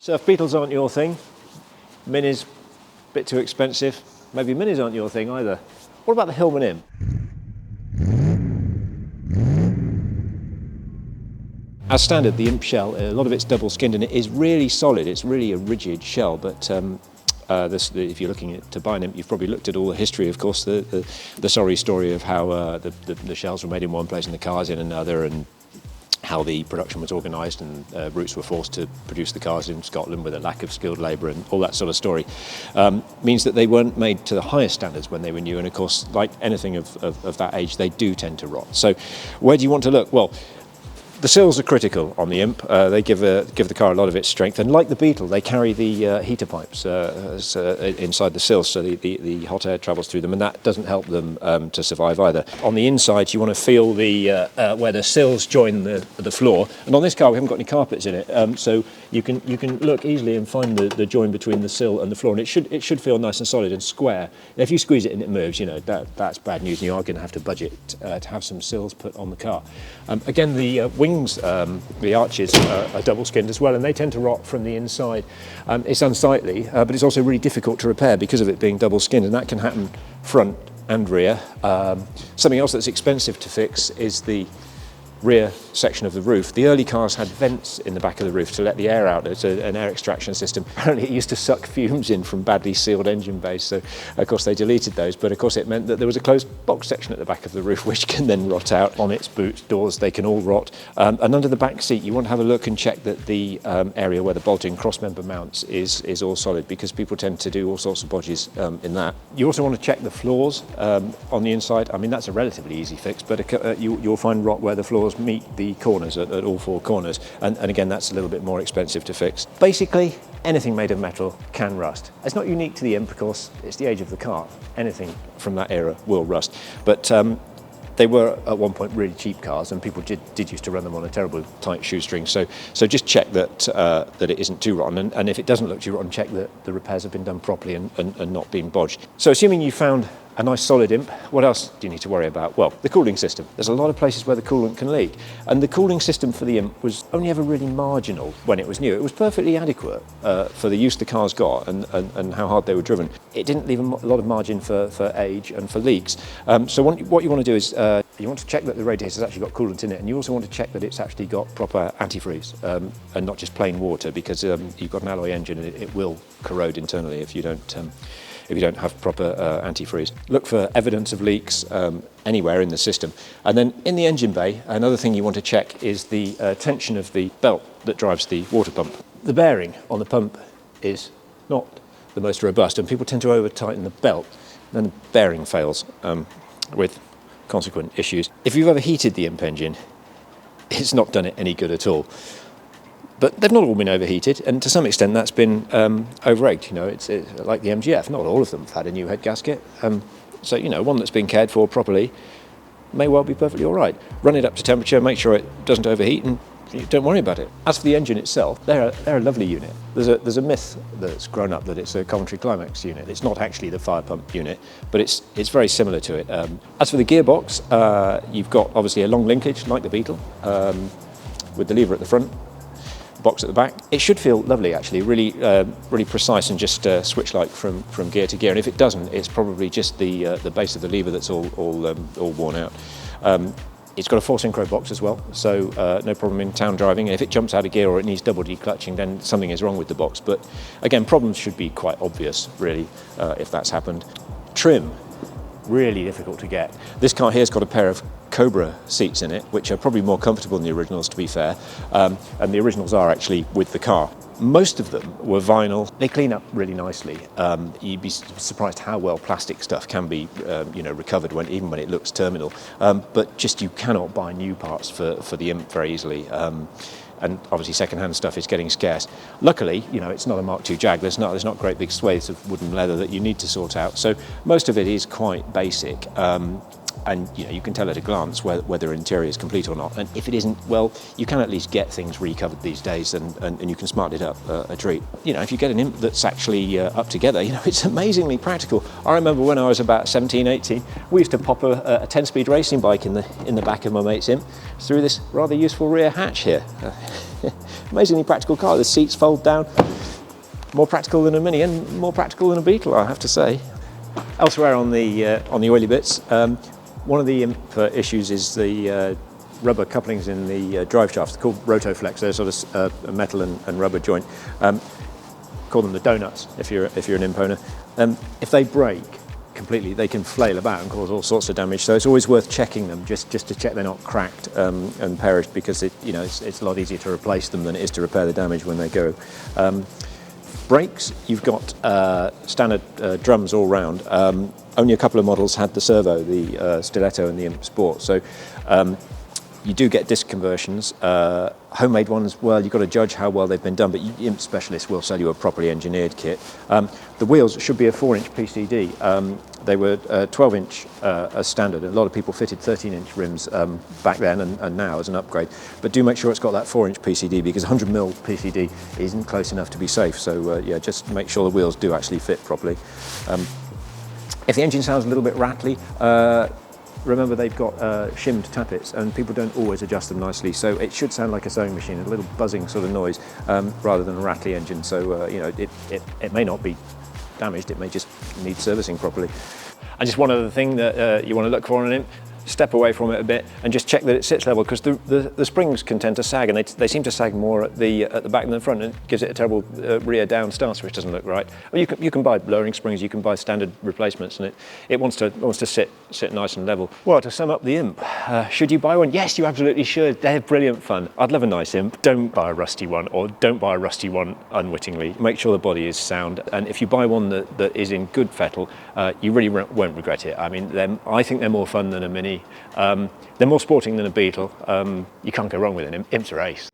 So if Beetles aren't your thing, Minis, a bit too expensive, maybe Minis aren't your thing either. What about the Hillman Imp? As standard, the Imp shell, a lot of it's double skinned and it is really solid. It's really a rigid shell, but if you're looking to buy an Imp, you've probably looked at all the history, of course, the sorry story of how the shells were made in one place and the cars in another, and how the production was organised and routes were forced to produce the cars in Scotland with a lack of skilled labour and all that sort of story, means that they weren't made to the highest standards when they were new. And of course, like anything of that age, they do tend to rot. So where do you want to look? Well, the sills are critical on the Imp. They give the car a lot of its strength, and like the Beetle, they carry the heater pipes inside the sills, so the hot air travels through them, and that doesn't help them to survive either. On the inside, you want to feel where the sills join the floor, and on this car we haven't got any carpets in it, so you can look easily and find the join between the sill and the floor, and it should feel nice and solid and square. And if you squeeze it and it moves, you know that's bad news, and you are going to have to budget to have some sills put on the car. Again, the wings, the arches are double skinned as well, and they tend to rot from the inside. It's unsightly, but it's also really difficult to repair because of it being double skinned, and that can happen front and rear. Something else that's expensive to fix is the rear section of the roof. The early cars had vents in the back of the roof to let the air out. It's an air extraction system. Apparently it used to suck fumes in from badly sealed engine bays, so of course they deleted those, but of course it meant that there was a closed box section at the back of the roof which can then rot out. On its boot doors they can all rot, and under the back seat you want to have a look and check that the area where the bolting crossmember mounts is all solid, because people tend to do all sorts of bodges in that. You also want to check the floors on the inside. I mean, that's a relatively easy fix, but you'll find rot where the floors meet the corners at all four corners, and again that's a little bit more expensive to fix. Basically anything made of metal can rust. It's not unique to the Imp, of course, it's the age of the car. Anything from that era will rust, but they were at one point really cheap cars, and people did used to run them on a terrible tight shoestring, so just check that it isn't too rotten, and if it doesn't look too rotten, check that the repairs have been done properly and not been bodged. So assuming you found a nice solid Imp, what else do you need to worry about? Well, the cooling system. There's a lot of places where the coolant can leak, and the cooling system for the Imp was only ever really marginal when it was new. It was perfectly adequate for the use the cars got and how hard they were driven. It didn't leave a lot of margin for age and for leaks. So what you want to do is you want to check that the radiator's actually got coolant in it, and you also want to check that it's actually got proper antifreeze and not just plain water, because you've got an alloy engine and it will corrode internally if you don't have proper antifreeze. Look for evidence of leaks anywhere in the system. And then in the engine bay, another thing you want to check is the tension of the belt that drives the water pump. The bearing on the pump is not the most robust, and people tend to over-tighten the belt, then the bearing fails with consequent issues. If you've ever heated the Imp engine, it's not done it any good at all. But they've not all been overheated, and to some extent that's been over-egged. You know, it's like the MGF. Not all of them have had a new head gasket. So, you know, one that's been cared for properly may well be perfectly all right. Run it up to temperature, make sure it doesn't overheat, and don't worry about it. As for the engine itself, they're a lovely unit. There's a myth that's grown up that it's a Coventry Climax unit. It's not actually the fire pump unit, but it's very similar to it. As for the gearbox, you've got obviously a long linkage like the Beetle, with the lever at the front, box at the back. It should feel lovely, actually, really precise and just switch-like from gear to gear. And if it doesn't, it's probably just the base of the lever that's all worn out. It's got a 4-synchro box as well, so no problem in town driving. And if it jumps out of gear or it needs double declutching, then something is wrong with the box. But again, problems should be quite obvious, really, if that's happened. Trim. Really difficult to get. This car here's got a pair of Cobra seats in it, which are probably more comfortable than the originals, to be fair, and the originals are actually with the car. Most of them were vinyl. They clean up really nicely. You'd be surprised how well plastic stuff can be recovered even when it looks terminal, but just you cannot buy new parts for the Imp very easily. And obviously second-hand stuff is getting scarce. Luckily, you know, it's not a Mark II Jag. There's not great big swathes of wooden leather that you need to sort out. So most of it is quite basic. And you know, you can tell at a glance whether interior is complete or not. And if it isn't, well, you can at least get things recovered these days, and you can smarten it up a treat. You know, if you get an Imp that's actually up together, you know, it's amazingly practical. I remember when I was about 17, 18, we used to pop a 10-speed racing bike in the back of my mate's Imp through this rather useful rear hatch here. Amazingly practical car. The seats fold down. more practical than a Mini and more practical than a Beetle, I have to say. Elsewhere on the oily bits, one of the Imp issues is the rubber couplings in the drive shafts. They're called Rotoflex. They're sort of a metal and rubber joint. Call them the donuts if you're an Imp owner. If they break completely, they can flail about and cause all sorts of damage. So it's always worth checking them just to check they're not cracked and perished, because it's a lot easier to replace them than it is to repair the damage when they go. Brakes, you've got standard drums all round. Only a couple of models had the servo, the Stiletto and the Imp Sport. So you do get disc conversions. Homemade ones, well, you've got to judge how well they've been done, but Imp specialists will sell you a properly engineered kit. The wheels should be a 4-inch PCD. They were 12-inch as standard. A lot of people fitted 13-inch rims back then and now as an upgrade. But do make sure it's got that 4-inch PCD, because 100mm PCD isn't close enough to be safe. So yeah, just make sure the wheels do actually fit properly. If the engine sounds a little bit rattly, remember they've got shimmed tappets, and people don't always adjust them nicely, so it should sound like a sewing machine, a little buzzing sort of noise, rather than a rattly engine. So it may not be damaged, it may just need servicing properly. And just one other thing that you want to look for in an Imp: step away from it a bit and just check that it sits level, because the springs can tend to sag, and they seem to sag more at the back than the front, and it gives it a terrible rear down stance, which doesn't look right. Well, you can buy lowering springs, you can buy standard replacements, and it wants to sit nice and level. Well, to sum up the Imp, should you buy one? Yes, you absolutely should. They're brilliant fun. I'd love a nice Imp. Don't buy a rusty one, or don't buy a rusty one unwittingly. Make sure the body is sound, and if you buy one that is in good fettle, you really won't regret it. I mean, I think they're more fun than a Mini. They're more sporting than a Beetle. You can't go wrong with an Imp. Imp's a race.